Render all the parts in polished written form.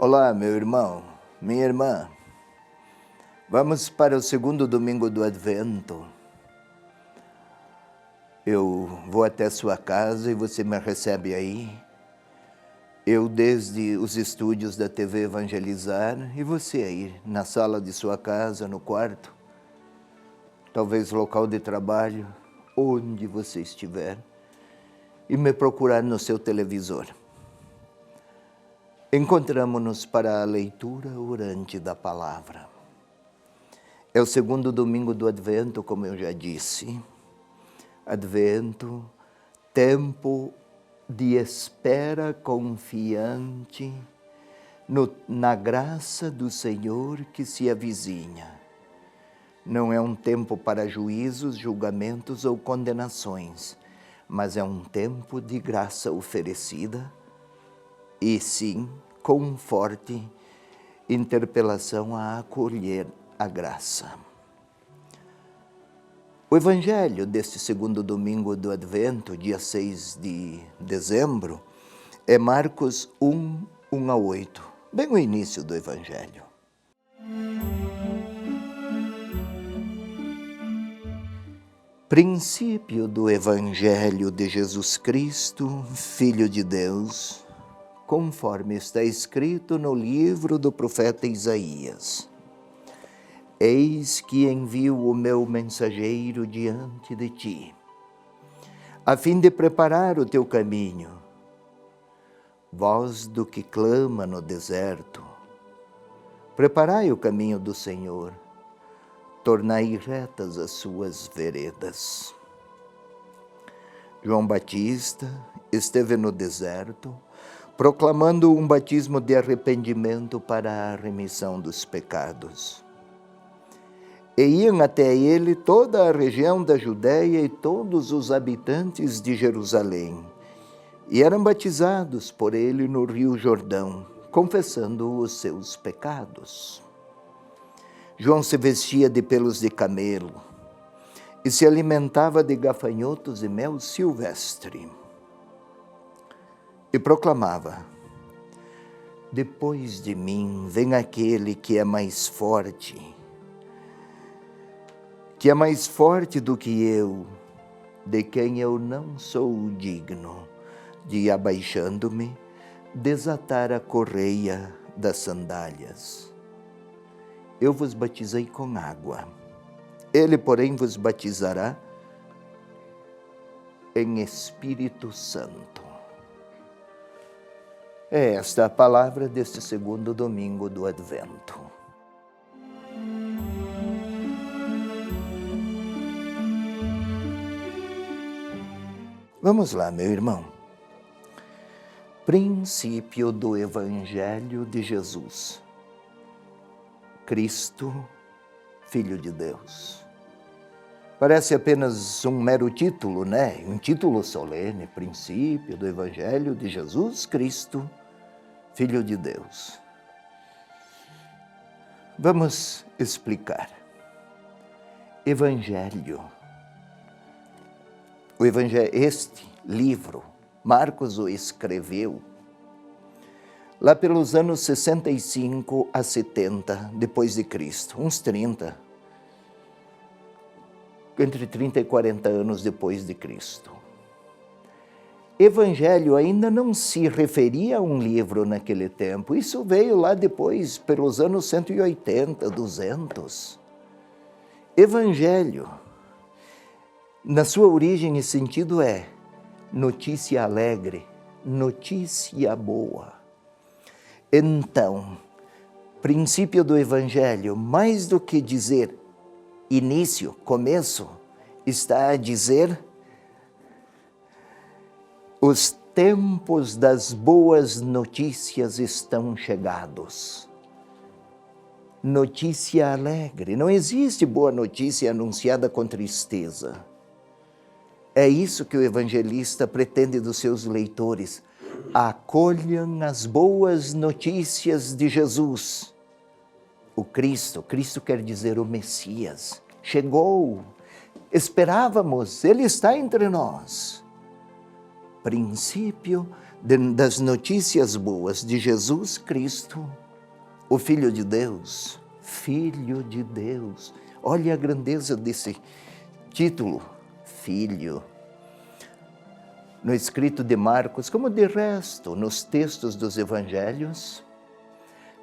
Olá, meu irmão, minha irmã. Vamos para o segundo domingo do Advento. Eu vou até sua casa e você me recebe aí. Eu desde os estúdios da TV Evangelizar e você aí na sala de sua casa, no quarto, talvez local de trabalho, onde você estiver, e me procurar no seu televisor. Encontramo-nos para a leitura orante da palavra. É o segundo domingo do Advento, como eu já disse. Advento, tempo de espera confiante na graça do Senhor que se avizinha. Não é um tempo para juízos, julgamentos ou condenações, mas é um tempo de graça oferecida e sim, com forte interpelação a acolher a graça. O Evangelho deste segundo domingo do Advento, dia 6 de dezembro, é Marcos 1, 1 a 8, bem o início do Evangelho. Princípio do Evangelho de Jesus Cristo, Filho de Deus, conforme está escrito no livro do profeta Isaías. Eis que envio o meu mensageiro diante de ti, a fim de preparar o teu caminho. Voz do que clama no deserto, preparai o caminho do Senhor, tornai retas as suas veredas. João Batista esteve no deserto, proclamando um batismo de arrependimento para a remissão dos pecados. E iam até ele toda a região da Judéia e todos os habitantes de Jerusalém, e eram batizados por ele no Rio Jordão, confessando os seus pecados. João se vestia de pelos de camelo e se alimentava de gafanhotos e mel silvestre. E proclamava: depois de mim vem aquele que é mais forte do que eu, de quem eu não sou digno de, abaixando-me, desatar a correia das sandálias. Eu vos batizei com água, ele, porém, vos batizará em Espírito Santo. É esta a palavra deste segundo domingo do Advento. Vamos lá, meu irmão. Princípio do Evangelho de Jesus. Cristo, Filho de Deus. Parece apenas um mero título, né? Um título solene, princípio do Evangelho de Jesus Cristo, Filho de Deus. Vamos explicar. Evangelho. O Evangelho, este livro, Marcos o escreveu lá pelos anos 65 a 70 depois de Cristo, uns 30, entre 30 e 40 anos depois de Cristo. Evangelho ainda não se referia a um livro naquele tempo, isso veio lá depois, pelos anos 180, 200. Evangelho, na sua origem e sentido é notícia alegre, notícia boa. Então, princípio do Evangelho, mais do que dizer início, começo, está a dizer os tempos das boas notícias estão chegados. Notícia alegre, não existe boa notícia anunciada com tristeza. É isso que o evangelista pretende dos seus leitores. Acolham as boas notícias de Jesus. O Cristo quer dizer o Messias, chegou, esperávamos, ele está entre nós. Princípio das notícias boas de Jesus Cristo, o Filho de Deus. Filho de Deus. Olha a grandeza desse título, Filho. No escrito de Marcos, como de resto nos textos dos evangelhos,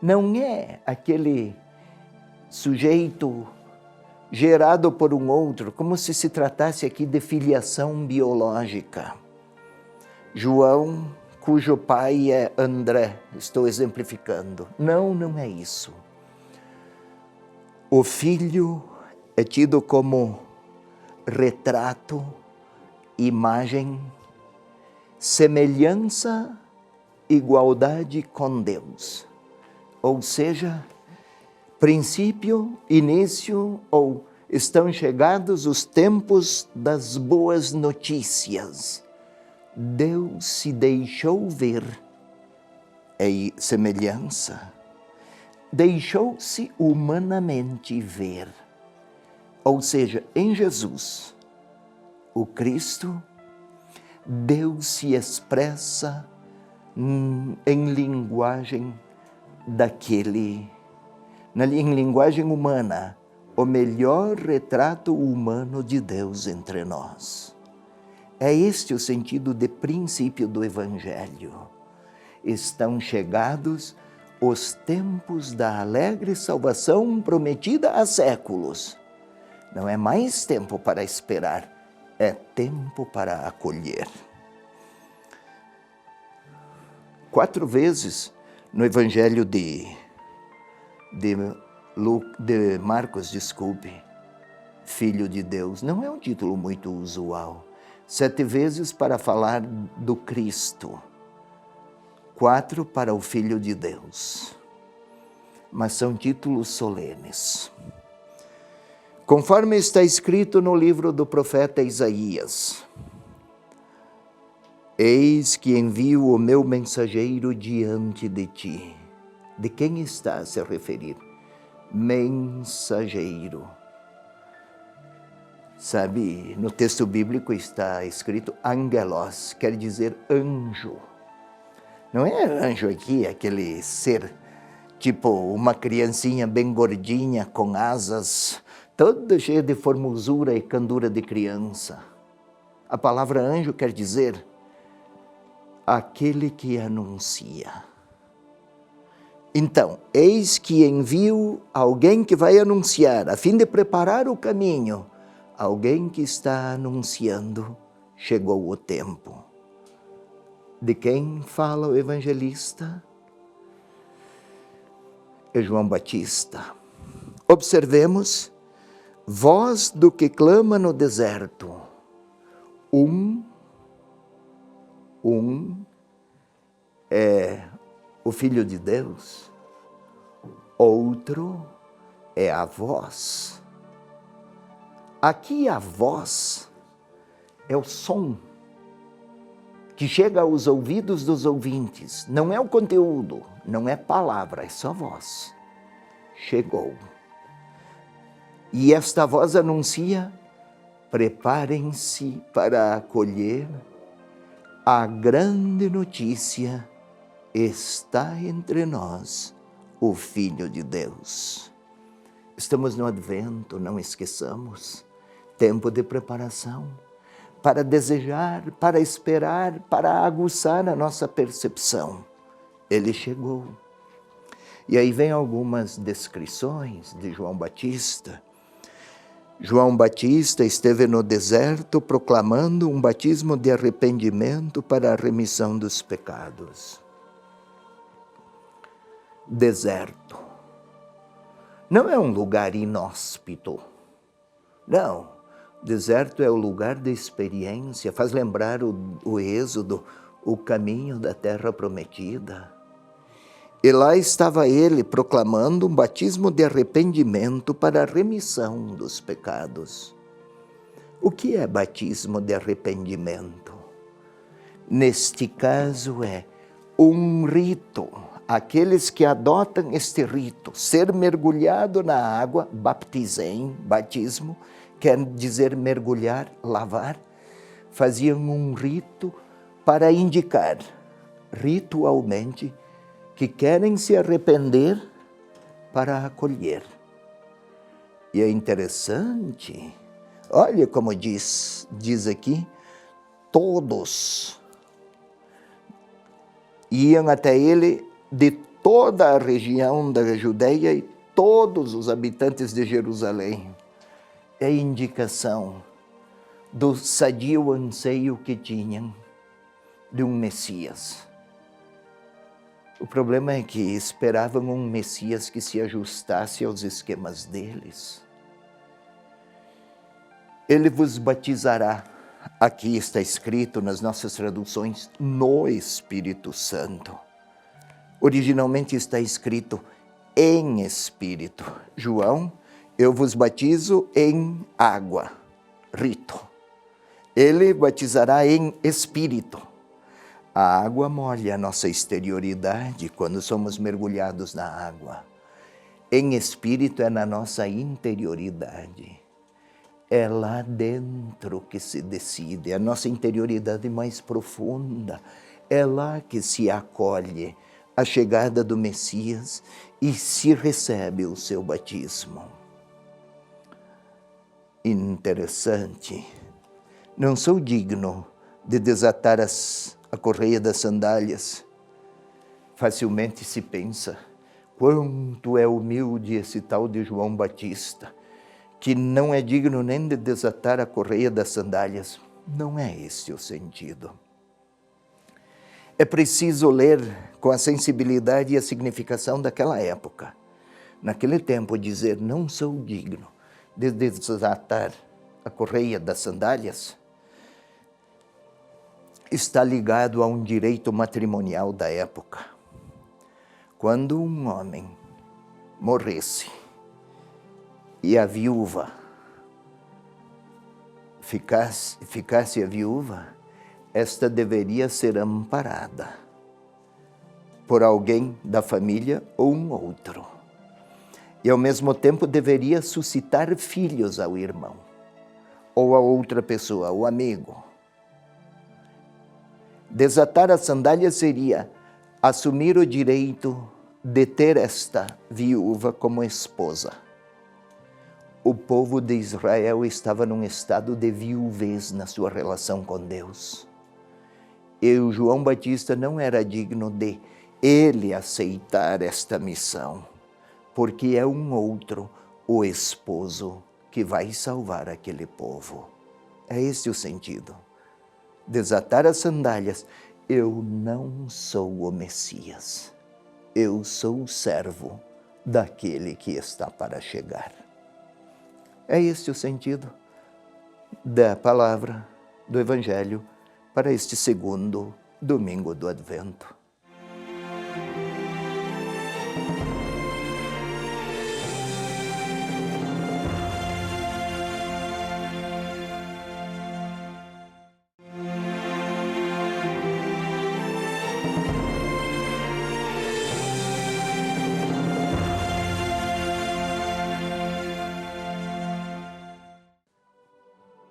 não é aquele sujeito gerado por um outro, como se tratasse aqui de filiação biológica. João, cujo pai é André, estou exemplificando. Não é isso. O filho é tido como retrato, imagem, semelhança, igualdade com Deus. Ou seja, princípio, início, ou estão chegados os tempos das boas notícias. Deus se deixou ver, é semelhança, deixou-se humanamente ver. Ou seja, em Jesus, o Cristo, Deus se expressa em linguagem em linguagem humana, o melhor retrato humano de Deus entre nós. É este o sentido de princípio do Evangelho. Estão chegados os tempos da alegre salvação prometida há séculos. Não é mais tempo para esperar, é tempo para acolher. 4 vezes no Evangelho de Marcos, Filho de Deus, não é um título muito usual. 7 vezes para falar do Cristo, 4 para o Filho de Deus. Mas são títulos solenes. Conforme está escrito no livro do profeta Isaías: eis que envio o meu mensageiro diante de ti. De quem está a se referir? Mensageiro. Sabe, no texto bíblico está escrito angelos, quer dizer anjo. Não é anjo aqui, aquele ser, tipo uma criancinha bem gordinha, com asas, todo cheio de formosura e candura de criança. A palavra anjo quer dizer aquele que anuncia. Então, eis que envio alguém que vai anunciar, a fim de preparar o caminho. Alguém que está anunciando, chegou o tempo. De quem fala o evangelista? É João Batista. Observemos, voz do que clama no deserto. Um é o Filho de Deus, outro é a voz. Aqui a voz é o som que chega aos ouvidos dos ouvintes. Não é o conteúdo, não é palavra, é só voz. Chegou. E esta voz anuncia: preparem-se para acolher a grande notícia. Está entre nós o Filho de Deus. Estamos no Advento, não esqueçamos. Tempo de preparação, para desejar, para esperar, para aguçar a nossa percepção. Ele chegou. E aí vem algumas descrições de João Batista. João Batista esteve no deserto proclamando um batismo de arrependimento para a remissão dos pecados. Deserto. Não é um lugar inóspito. Não. Deserto é o lugar de experiência, faz lembrar o êxodo, o caminho da terra prometida. E lá estava ele proclamando um batismo de arrependimento para a remissão dos pecados. O que é batismo de arrependimento? Neste caso é um rito. Aqueles que adotam este rito, ser mergulhado na água, baptizem, batismo, quer dizer mergulhar, lavar, faziam um rito para indicar: ritualmente, que querem se arrepender para acolher. E é interessante, olha como diz aqui, todos iam até ele de toda a região da Judeia e todos os habitantes de Jerusalém. É indicação do sadio anseio que tinham de um Messias. O problema é que esperavam um Messias que se ajustasse aos esquemas deles. Ele vos batizará, aqui está escrito nas nossas traduções, no Espírito Santo. Originalmente está escrito em Espírito. João, eu vos batizo em água, rito. Ele batizará em Espírito. A água molha a nossa exterioridade quando somos mergulhados na água. Em Espírito é na nossa interioridade. É lá dentro que se decide, a nossa interioridade mais profunda. É lá que se acolhe a chegada do Messias e se recebe o seu batismo. Interessante. Não sou digno de desatar a correia das sandálias. Facilmente se pensa, quanto é humilde esse tal de João Batista, que não é digno nem de desatar a correia das sandálias. Não é esse o sentido. É preciso ler com a sensibilidade e a significação daquela época. Naquele tempo, dizer não sou digno de desatar a correia das sandálias está ligado a um direito matrimonial da época. Quando um homem morresse e a viúva ficasse a viúva, esta deveria ser amparada por alguém da família ou um outro. E ao mesmo tempo deveria suscitar filhos ao irmão, ou a outra pessoa, o amigo. Desatar a sandália seria assumir o direito de ter esta viúva como esposa. O povo de Israel estava num estado de viuvez na sua relação com Deus. E o João Batista não era digno de ele aceitar esta missão, porque é um outro, o esposo, que vai salvar aquele povo. É esse o sentido. Desatar as sandálias. Eu não sou o Messias. Eu sou o servo daquele que está para chegar. É esse o sentido da palavra do Evangelho para este segundo domingo do Advento.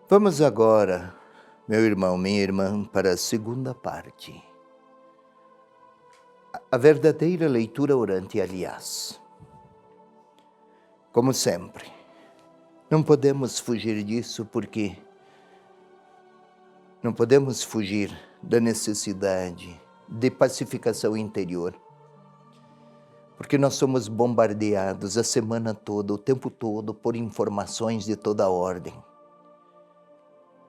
Vamos agora, meu irmão, minha irmã, para a segunda parte. A verdadeira leitura orante, aliás. Como sempre, não podemos fugir disso porque não podemos fugir da necessidade de pacificação interior. Porque nós somos bombardeados a semana toda, o tempo todo, por informações de toda ordem.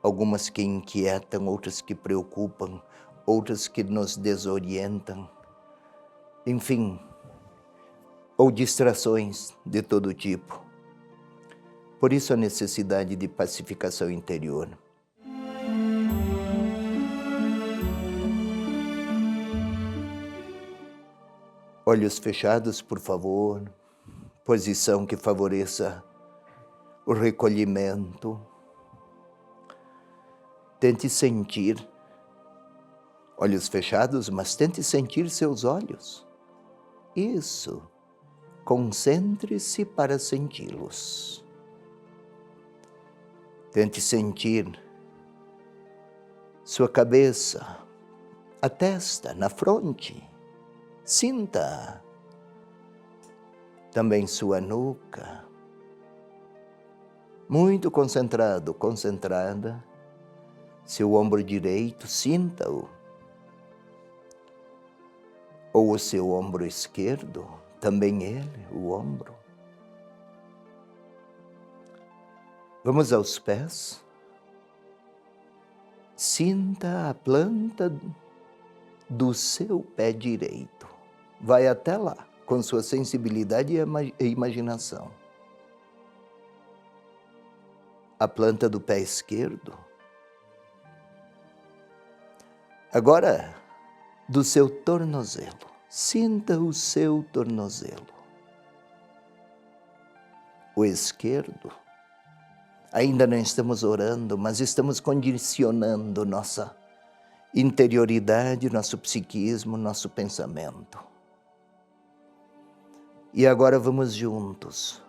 Algumas que inquietam, outras que preocupam, outras que nos desorientam. Enfim, ou distrações de todo tipo. Por isso a necessidade de pacificação interior. Olhos fechados, por favor. Posição que favoreça o recolhimento. Tente sentir, olhos fechados, mas tente sentir seus olhos. Isso, concentre-se para senti-los. Tente sentir sua cabeça, a testa, na fronte. Sinta também sua nuca. Muito concentrado, concentrada. Seu ombro direito, sinta-o. Ou o seu ombro esquerdo, também ele, o ombro. Vamos aos pés. Sinta a planta do seu pé direito. Vai até lá, com sua sensibilidade e imaginação. A planta do pé esquerdo. Agora, do seu tornozelo. Sinta o seu tornozelo. O esquerdo. Ainda não estamos orando, mas estamos condicionando nossa interioridade, nosso psiquismo, nosso pensamento. E agora vamos juntos,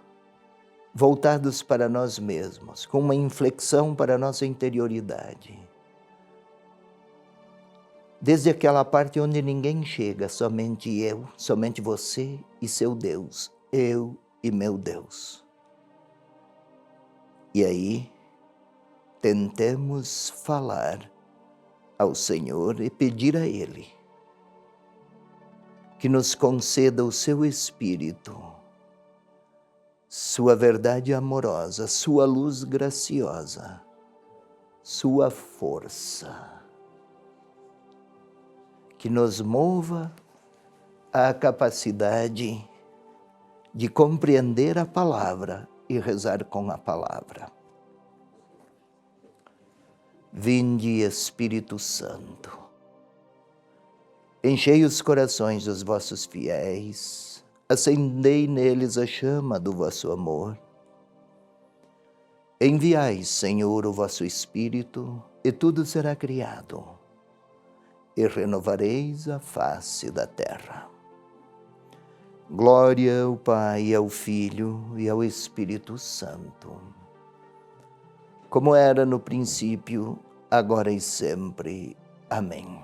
voltados para nós mesmos, com uma inflexão para a nossa interioridade. Desde aquela parte onde ninguém chega, somente eu, somente você e seu Deus, eu e meu Deus. E aí, tentemos falar ao Senhor e pedir a Ele que nos conceda o seu Espírito, sua verdade amorosa, sua luz graciosa, sua força, que nos mova à capacidade de compreender a palavra e rezar com a palavra. Vinde, Espírito Santo, enchei os corações dos vossos fiéis, acendei neles a chama do vosso amor. Enviai, Senhor, o vosso Espírito, e tudo será criado, e renovareis a face da terra. Glória ao Pai, ao Filho e ao Espírito Santo, como era no princípio, agora e sempre. Amém.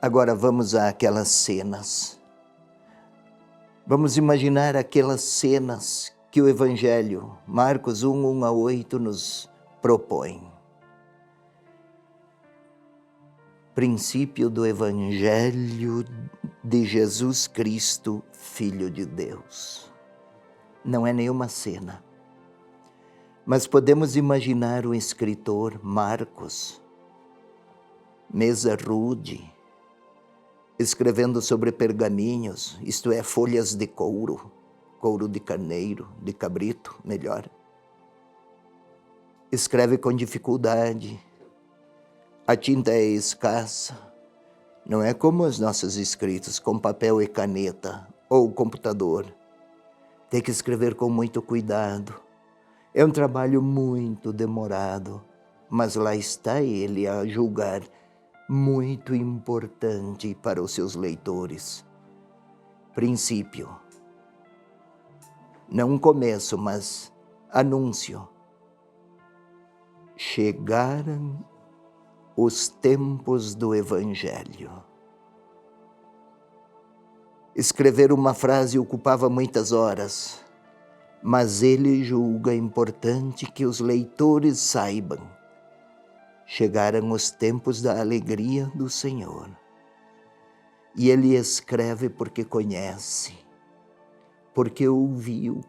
Agora vamos àquelas cenas. Vamos imaginar aquelas cenas que o Evangelho, Marcos 1, 1 a 8, nos propõe. Princípio do Evangelho de Jesus Cristo, Filho de Deus. Não é nenhuma cena, mas podemos imaginar o escritor Marcos, mesa rude, escrevendo sobre pergaminhos, isto é, folhas de couro, couro de carneiro, de cabrito, melhor. Escreve com dificuldade, a tinta é escassa, não é como os nossos escritos, com papel e caneta ou computador. Tem que escrever com muito cuidado. É um trabalho muito demorado, mas lá está ele a julgar, muito importante para os seus leitores. Princípio. Não um começo, mas anúncio. Chegaram os tempos do Evangelho. Escrever uma frase ocupava muitas horas, mas ele julga importante que os leitores saibam. Chegaram os tempos da alegria do Senhor. E ele escreve porque conhece, porque ouviu,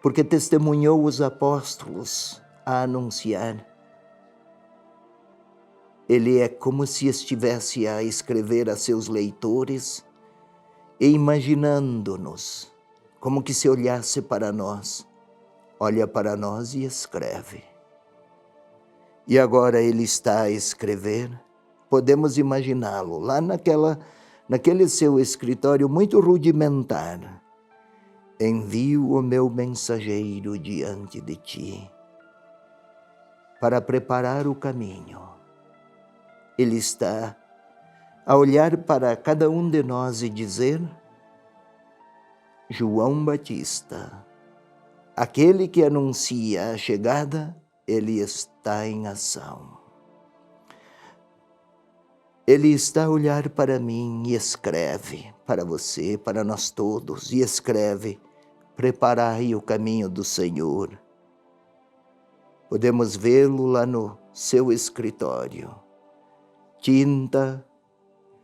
porque testemunhou os apóstolos a anunciar. Ele é como se estivesse a escrever a seus leitores e imaginando-nos, como que se olhasse para nós, olha para nós e escreve. E agora ele está a escrever, podemos imaginá-lo lá naquele seu escritório muito rudimentar. Envio o meu mensageiro diante de ti, para preparar o caminho. Ele está a olhar para cada um de nós e dizer: João Batista, aquele que anuncia a chegada, ele está em ação. Ele está a olhar para mim e escreve, para você, para nós todos, e escreve: preparai o caminho do Senhor. Podemos vê-lo lá no seu escritório. Tinta,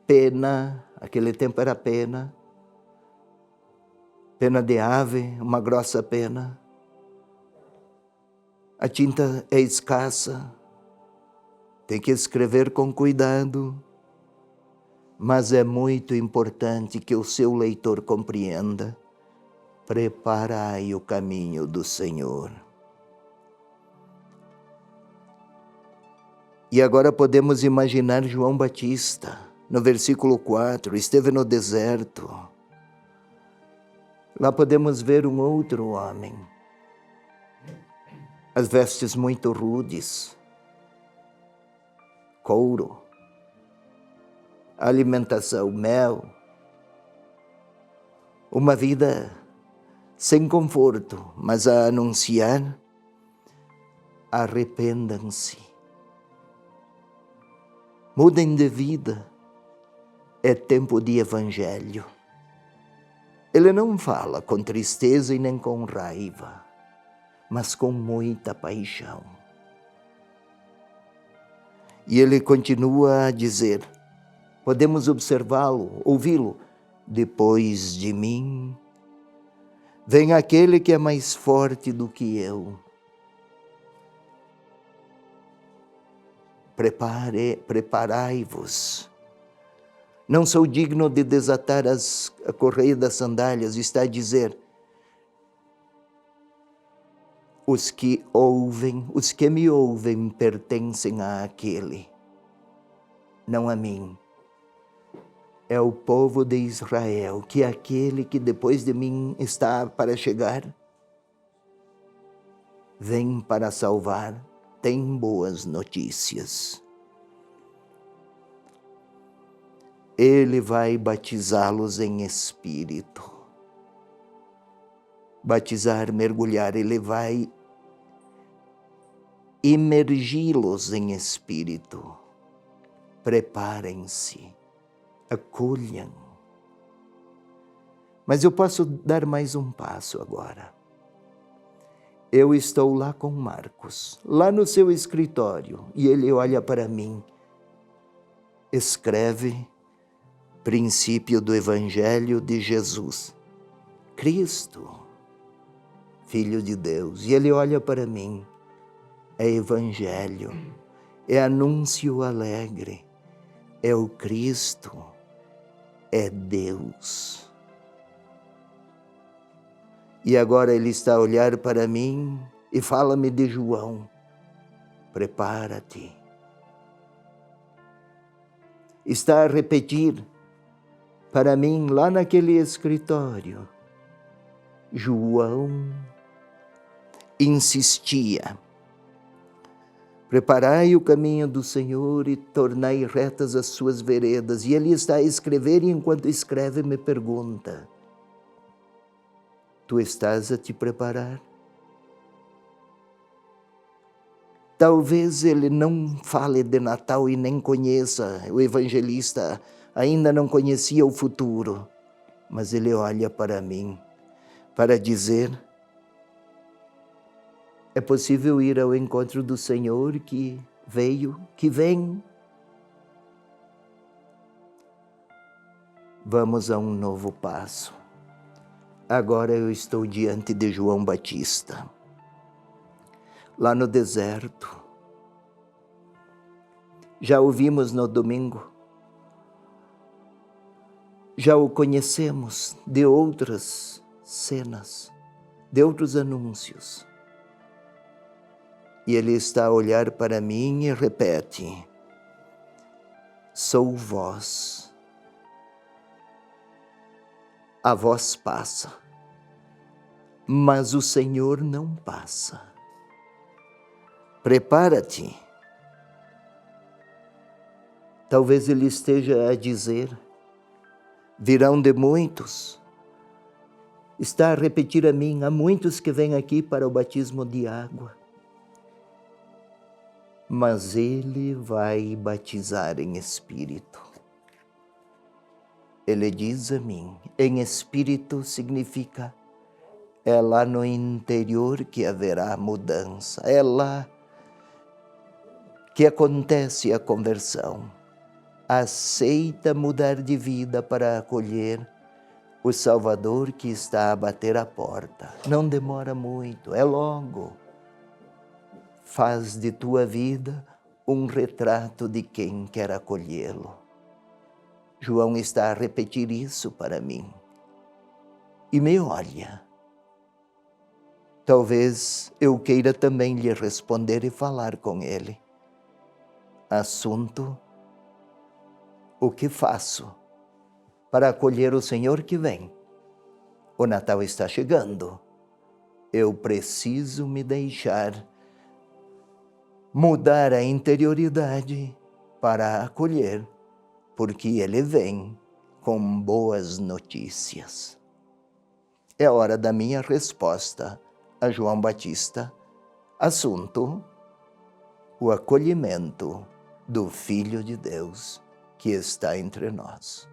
pena, aquele tempo era pena de ave, uma grossa pena. A tinta é escassa, tem que escrever com cuidado, mas é muito importante que o seu leitor compreenda: preparai o caminho do Senhor. E agora podemos imaginar João Batista, no versículo 4, esteve no deserto. Lá podemos ver um outro homem, as vestes muito rudes, couro, alimentação, mel, uma vida sem conforto, mas a anunciar: arrependam-se, mudem de vida, é tempo de evangelho. Ele não fala com tristeza e nem com raiva, mas com muita paixão. E ele continua a dizer, podemos observá-lo, ouvi-lo: depois de mim, vem aquele que é mais forte do que eu. Preparai-vos. Não sou digno de desatar a correia das sandálias, está a dizer: os que me ouvem pertencem àquele, não a mim. É o povo de Israel, que é aquele que depois de mim está para chegar, vem para salvar, tem boas notícias. Ele vai batizá-los em espírito. Batizar, mergulhar, ele vai imergi-los em espírito. Preparem-se, acolham. Mas eu posso dar mais um passo agora. Eu estou lá com Marcos, lá no seu escritório, e ele olha para mim, escreve: princípio do Evangelho de Jesus, Cristo, Filho de Deus. E ele olha para mim, é Evangelho, é anúncio alegre, é o Cristo, é Deus. E agora ele está a olhar para mim e fala-me de João: prepara-te. Está a repetir para mim, lá naquele escritório, João insistia: preparai o caminho do Senhor e tornai retas as suas veredas. E ele está a escrever, e enquanto escreve me pergunta: tu estás a te preparar? Talvez ele não fale de Natal e nem conheça, o evangelista ainda não conhecia o futuro, mas ele olha para mim para dizer: é possível ir ao encontro do Senhor que veio, que vem. Vamos a um novo passo. Agora eu estou diante de João Batista, lá no deserto. Já o vimos no domingo, já o conhecemos de outras cenas, de outros anúncios. E ele está a olhar para mim e repete: sou vós. A voz passa, mas o Senhor não passa. Prepara-te. Talvez ele esteja a dizer: virão de muitos. Está a repetir a mim: há muitos que vêm aqui para o batismo de água, mas ele vai batizar em espírito. Ele diz a mim, em espírito significa é lá no interior que haverá mudança, é lá que acontece a conversão. Aceita mudar de vida para acolher o Salvador que está a bater a porta. Não demora muito, é logo. Faz de tua vida um retrato de quem quer acolhê-lo. João está a repetir isso para mim. E me olha. Talvez eu queira também lhe responder e falar com ele. Assunto: o que faço para acolher o Senhor que vem? O Natal está chegando. Eu preciso me deixar mudar a interioridade para acolher, porque Ele vem com boas notícias. É hora da minha resposta a João Batista. Assunto: o acolhimento do Filho de Deus que está entre nós.